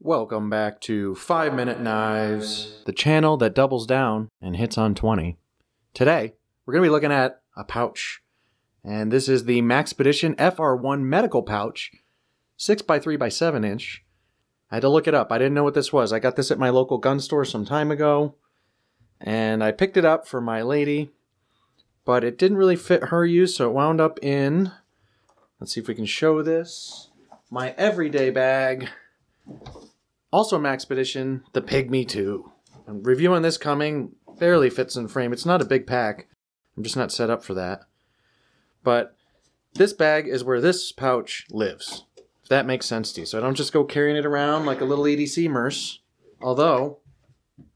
Welcome back to 5 Minute Knives, the channel that doubles down and hits on 20. Today, we're going to be looking at a pouch. And this is the Maxpedition FR-1 medical pouch, 6x3 by 7 inch. I had to look it up. I didn't know what this was. I got this at my local gun store some time ago. And I picked it up for my lady. But it didn't really fit her use, so it wound up in, let's see if we can show this, my everyday bag. Also Maxpedition, the Pygmy 2. I'm reviewing this coming, barely fits in frame. It's not a big pack. I'm just not set up for that. But this bag is where this pouch lives, if that makes sense to you. So I don't just go carrying it around like a little EDC merce, although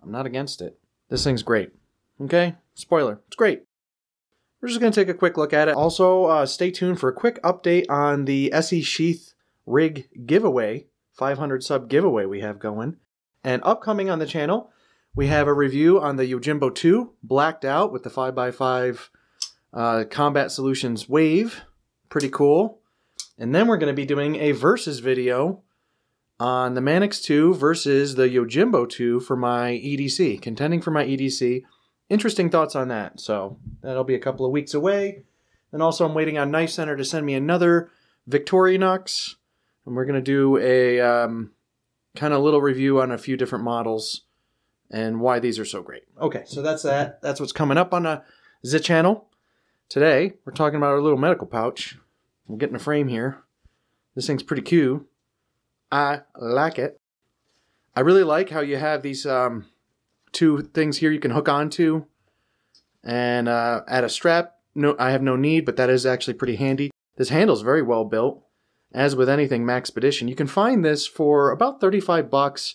I'm not against it. This thing's great. Okay? Spoiler, it's great. We're just going to take a quick look at it. Also, stay tuned for a quick update on the SE Sheath rig giveaway. 500 sub giveaway we have going. And upcoming on the channel, we have a review on the Yojimbo 2 blacked out with the 5x5 Combat Solutions Wave. Pretty cool. And then we're going to be doing a versus video on the Manix 2 versus the Yojimbo 2 for my EDC, contending for my EDC. Interesting thoughts on that. So that'll be a couple of weeks away. And also I'm waiting on Knife Center to send me another Victorinox. And we're going to do a kind of little review on a few different models and why these are so great. Okay, so that's that. That's what's coming up on the channel. Today, we're talking about our little medical pouch. I'm getting a frame here. This thing's pretty cute. I like it. I really like how you have these two things here you can hook onto. And add a strap. No, I have no need, but that is actually pretty handy. This handle's very well built. As with anything Maxpedition, you can find this for about 35 bucks.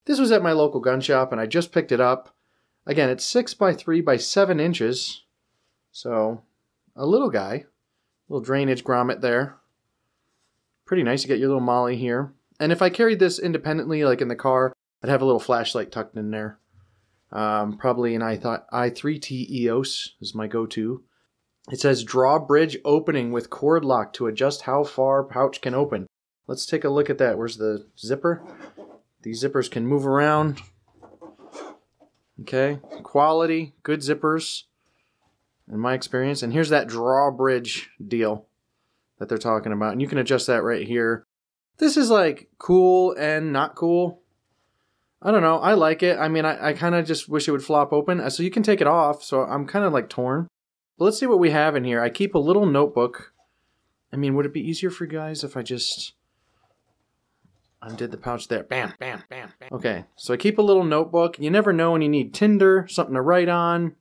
This was at my local gun shop and I just picked it up. Again, it's 6x3 by 7 inches. So, a little guy. Little drainage grommet there. Pretty nice. You get your little molly here. And if I carried this independently, like in the car, I'd have a little flashlight tucked in there. Probably an i3T EOS is my go-to. It says drawbridge opening with cord lock to adjust how far pouch can open. Let's take a look at that. Where's the zipper? These zippers can move around. Okay, quality, good zippers in my experience. And here's that drawbridge deal that they're talking about. And you can adjust that right here. This is like cool and not cool. I don't know. I like it. I mean, I kind of just wish it would flop open. So you can take it off. So I'm kind of like torn. But let's see what we have in here. I keep a little notebook. I mean, would it be easier for you guys if I just undid the pouch there? Bam, bam, bam, bam. Okay, so I keep a little notebook. You never know when you need tinder, something to write on.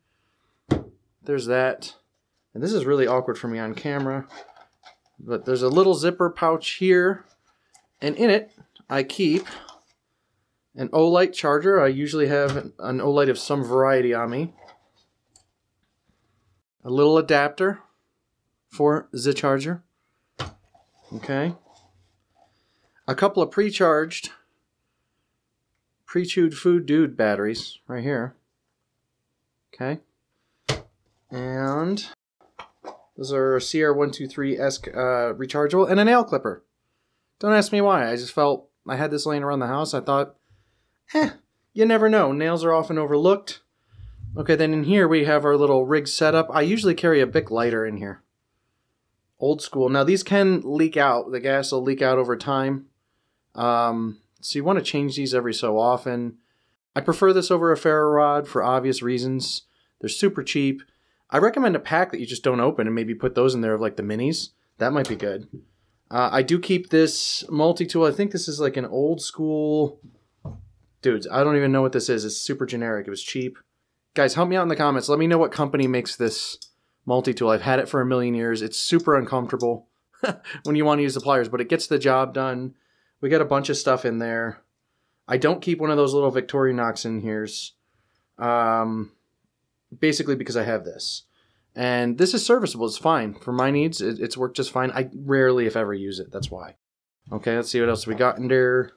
There's that. And this is really awkward for me on camera. But there's a little zipper pouch here. And in it, I keep an Olight charger. I usually have an Olight of some variety on me. A little adapter for the charger. Okay. A couple of pre-charged, pre-chewed food dude batteries right here. Okay. And those are CR123-esque rechargeable, and a nail clipper. Don't ask me why. I just felt I had this laying around the house. I thought, you never know. Nails are often overlooked. Okay, then in here we have our little rig setup. I usually carry a Bic lighter in here. Old school. Now these can leak out. The gas will leak out over time. So you want to change these every so often. I prefer this over a ferro rod for obvious reasons. They're super cheap. I recommend a pack that you just don't open and maybe put those in there of like the minis. That might be good. I do keep this multi-tool. I think this is like an old school... Dudes, I don't even know what this is. It's super generic. It was cheap. Guys, help me out in the comments. Let me know what company makes this multi-tool. I've had it for a million years. It's super uncomfortable when you want to use the pliers, but it gets the job done. We got a bunch of stuff in there. I don't keep one of those little Victorinox in here. Basically because I have this. And this is serviceable. It's fine. For my needs, it's worked just fine. I rarely, if ever, use it. That's why. Okay, let's see what else we got in there.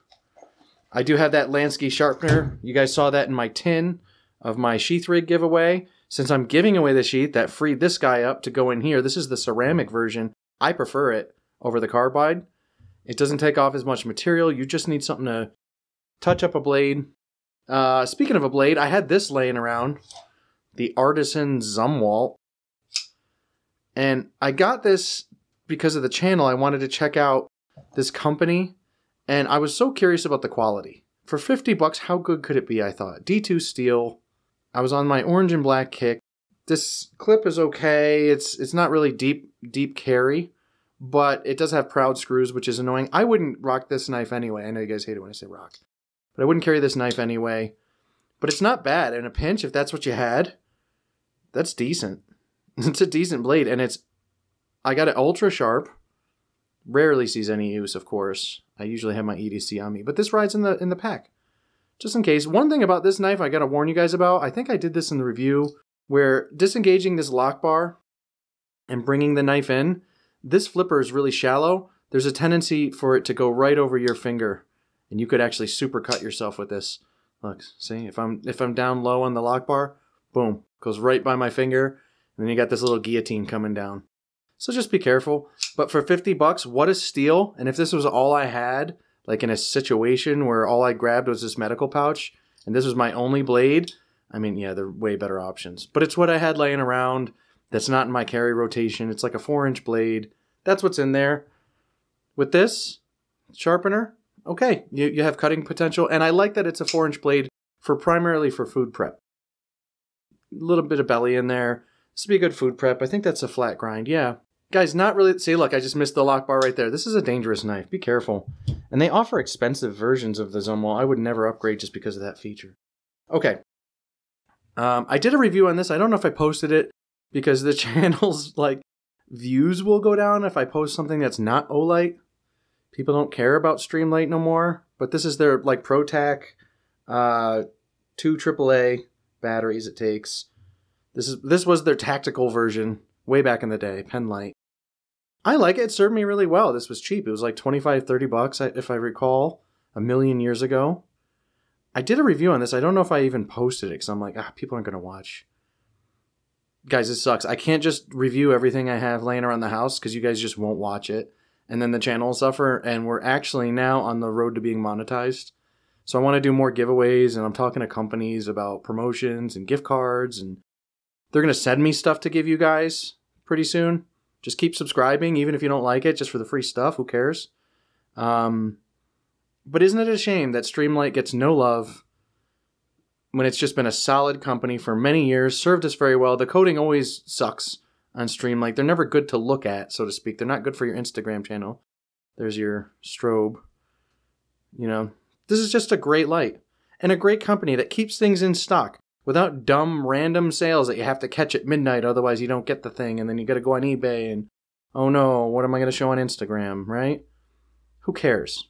I do have that Lansky sharpener. You guys saw that in my tin of my sheath rig giveaway. Since I'm giving away the sheath, that freed this guy up to go in here. This is the ceramic version. I prefer it over the carbide. It doesn't take off as much material. You just need something to touch up a blade. Speaking of a blade, I had this laying around, the Artisan Zumwalt. And I got this because of the channel. I wanted to check out this company, and I was so curious about the quality. For 50 bucks, how good could it be, I thought. D2 steel. I was on my orange and black kick. This clip is okay. It's not really deep carry, but it does have proud screws, which is annoying. I wouldn't rock this knife anyway. I know you guys hate it when I say rock. But I wouldn't carry this knife anyway. But it's not bad. In a pinch, if that's what you had, that's decent. It's a decent blade, and I got it ultra sharp. Rarely sees any use, of course. I usually have my EDC on me, but this rides in the pack. Just in case. One thing about this knife I gotta warn you guys about, I think I did this in the review, where disengaging this lock bar and bringing the knife in, this flipper is really shallow. There's a tendency for it to go right over your finger, and you could actually super cut yourself with this. Look, see, if I'm down low on the lock bar, boom, goes right by my finger, and then you got this little guillotine coming down. So just be careful. But for 50 bucks, what is steel? And if this was all I had, like in a situation where all I grabbed was this medical pouch, and this was my only blade, I mean, yeah, they're way better options. But it's what I had laying around that's not in my carry rotation. It's like a 4-inch blade. That's what's in there. With this sharpener, okay, you have cutting potential. And I like that it's a 4-inch blade primarily for food prep. A little bit of belly in there. This would be a good food prep. I think that's a flat grind, yeah. Guys, not really... See, look, I just missed the lock bar right there. This is a dangerous knife. Be careful. And they offer expensive versions of the Zumwalt. I would never upgrade just because of that feature. Okay. I did a review on this. I don't know if I posted it because the channel's, like, views will go down if I post something that's not Olight. People don't care about Streamlight no more. But this is their, like, ProTac 2 AAA batteries it takes. This was their tactical version way back in the day, Penlight. I like it. It served me really well. This was cheap. It was like 25, 30 bucks, if I recall, a million years ago. I did a review on this. I don't know if I even posted it because I'm like, people aren't going to watch. Guys, this sucks. I can't just review everything I have laying around the house because you guys just won't watch it. And then the channel will suffer. And we're actually now on the road to being monetized. So I want to do more giveaways. And I'm talking to companies about promotions and gift cards. And they're going to send me stuff to give you guys pretty soon. Just keep subscribing, even if you don't like it, just for the free stuff. Who cares? But isn't it a shame that Streamlight gets no love when it's just been a solid company for many years, served us very well. The coding always sucks on Streamlight. They're never good to look at, so to speak. They're not good for your Instagram channel. There's your strobe. You know, this is just a great light and a great company that keeps things in stock without dumb random sales that you have to catch at midnight, otherwise you don't get the thing, and then you got to go on eBay and, oh no, what am I going to show on Instagram, right? Who cares?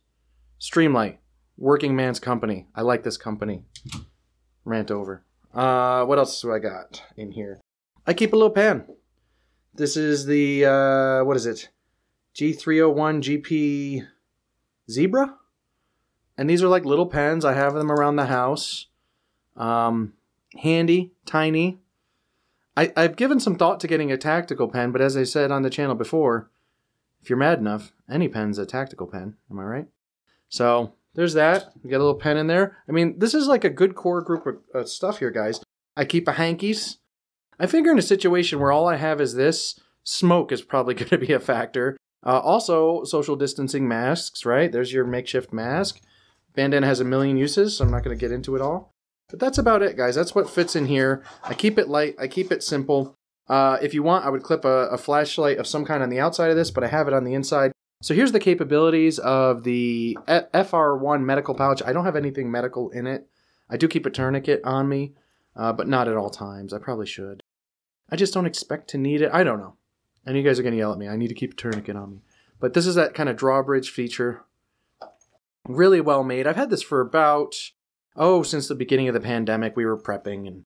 Streamlight, working man's company. I like this company. Rant over. What else do I got in here? I keep a little pen. This is the, what is it? G301 GP Zebra? And these are like little pens. I have them around the house. Handy, tiny. I've given some thought to getting a tactical pen, but as I said on the channel before, if you're mad enough, any pen's a tactical pen. Am I right? So there's that. We got a little pen in there. I mean, this is like a good core group of stuff here, guys. I keep a hankies. I figure in a situation where all I have is this, smoke is probably going to be a factor. Also, social distancing masks, right? There's your makeshift mask. Bandana has a million uses, so I'm not going to get into it all. But that's about it, guys. That's what fits in here. I keep it light. I keep it simple. If you want, I would clip a flashlight of some kind on the outside of this, but I have it on the inside. So here's the capabilities of the FR-1 medical pouch. I don't have anything medical in it. I do keep a tourniquet on me, but not at all times. I probably should. I just don't expect to need it. I don't know. And you guys are going to yell at me. I need to keep a tourniquet on me. But this is that kind of drawbridge feature. Really well made. I've had this for about, since the beginning of the pandemic. We were prepping, and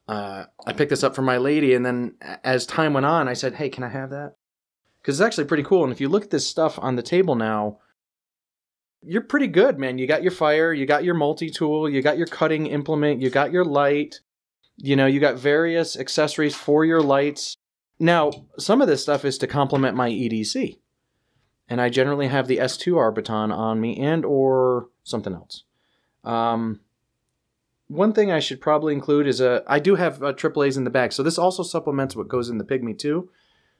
I picked this up from my lady, and then as time went on, I said, hey, can I have that? Because it's actually pretty cool, and if you look at this stuff on the table now, you're pretty good, man. You got your fire, you got your multi-tool, you got your cutting implement, you got your light, you know, you got various accessories for your lights. Now, some of this stuff is to complement my EDC, and I generally have the S2 Arbiton on me and or something else. One thing I should probably include is I do have AAAs in the bag, so this also supplements what goes in the Pygmy too.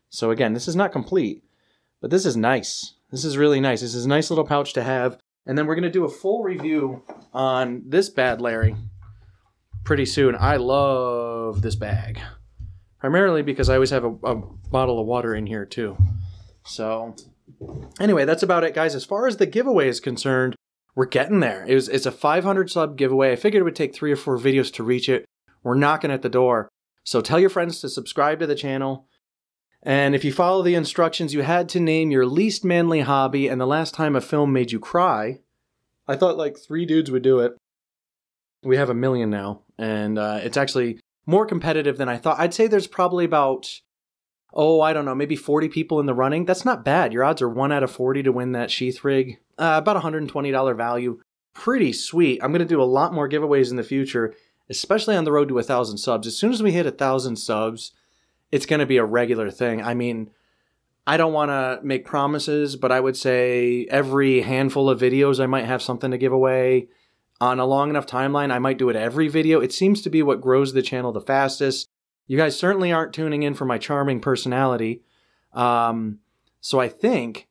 So again, this is not complete, but this is nice. This is really nice. This is a nice little pouch to have. And then we're going to do a full review on this bad Larry pretty soon. I love this bag, primarily because I always have a bottle of water in here too. So anyway, that's about it, guys. As far as the giveaway is concerned, we're getting there. It's a 500 sub giveaway. I figured it would take 3 or 4 videos to reach it. We're knocking at the door. So tell your friends to subscribe to the channel. And if you follow the instructions, you had to name your least manly hobby and the last time a film made you cry. I thought like 3 dudes would do it. We have 1 million now. And it's actually more competitive than I thought. I'd say there's probably about, I don't know, maybe 40 people in the running. That's not bad. Your odds are 1 out of 40 to win that Sheath rig. About $120 value. Pretty sweet. I'm going to do a lot more giveaways in the future, especially on the road to 1,000 subs. As soon as we hit 1,000 subs, it's going to be a regular thing. I mean, I don't want to make promises, but I would say every handful of videos I might have something to give away. On a long enough timeline, I might do it every video. It seems to be what grows the channel the fastest. You guys certainly aren't tuning in for my charming personality. So I think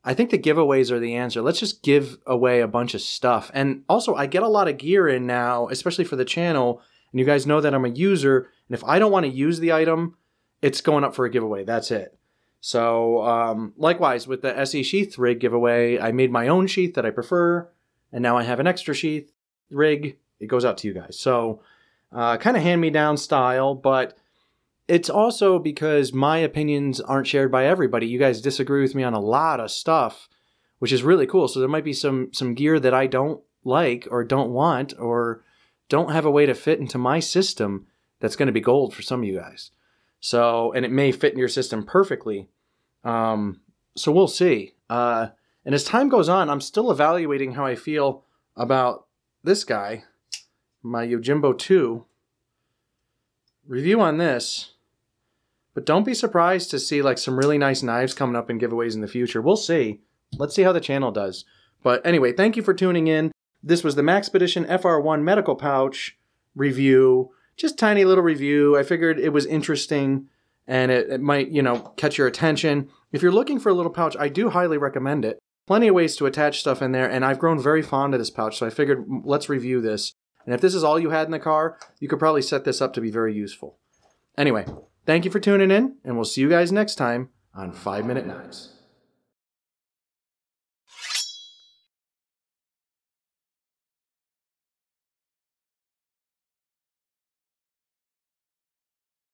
the giveaways are the answer. Let's just give away a bunch of stuff. And also, I get a lot of gear in now, especially for the channel. And you guys know that I'm a user. And if I don't want to use the item, it's going up for a giveaway. That's it. So likewise, with the SE Sheath rig giveaway, I made my own sheath that I prefer. And now I have an extra sheath rig. It goes out to you guys. So kind of hand-me-down style, but it's also because my opinions aren't shared by everybody. You guys disagree with me on a lot of stuff, which is really cool. So there might be some gear that I don't like or don't want or don't have a way to fit into my system that's going to be gold for some of you guys. So, and it may fit in your system perfectly. So we'll see. And as time goes on, I'm still evaluating how I feel about this guy, my Yojimbo 2. Review on this. But don't be surprised to see like some really nice knives coming up in giveaways in the future. We'll see. Let's see how the channel does. But anyway, thank you for tuning in. This was the Maxpedition FR-1 medical pouch review. Just tiny little review. I figured it was interesting and it might, you know, catch your attention. If you're looking for a little pouch, I do highly recommend it. Plenty of ways to attach stuff in there, and I've grown very fond of this pouch, so I figured let's review this. And if this is all you had in the car, you could probably set this up to be very useful. Anyway, thank you for tuning in, and we'll see you guys next time on 5 Minute Knives.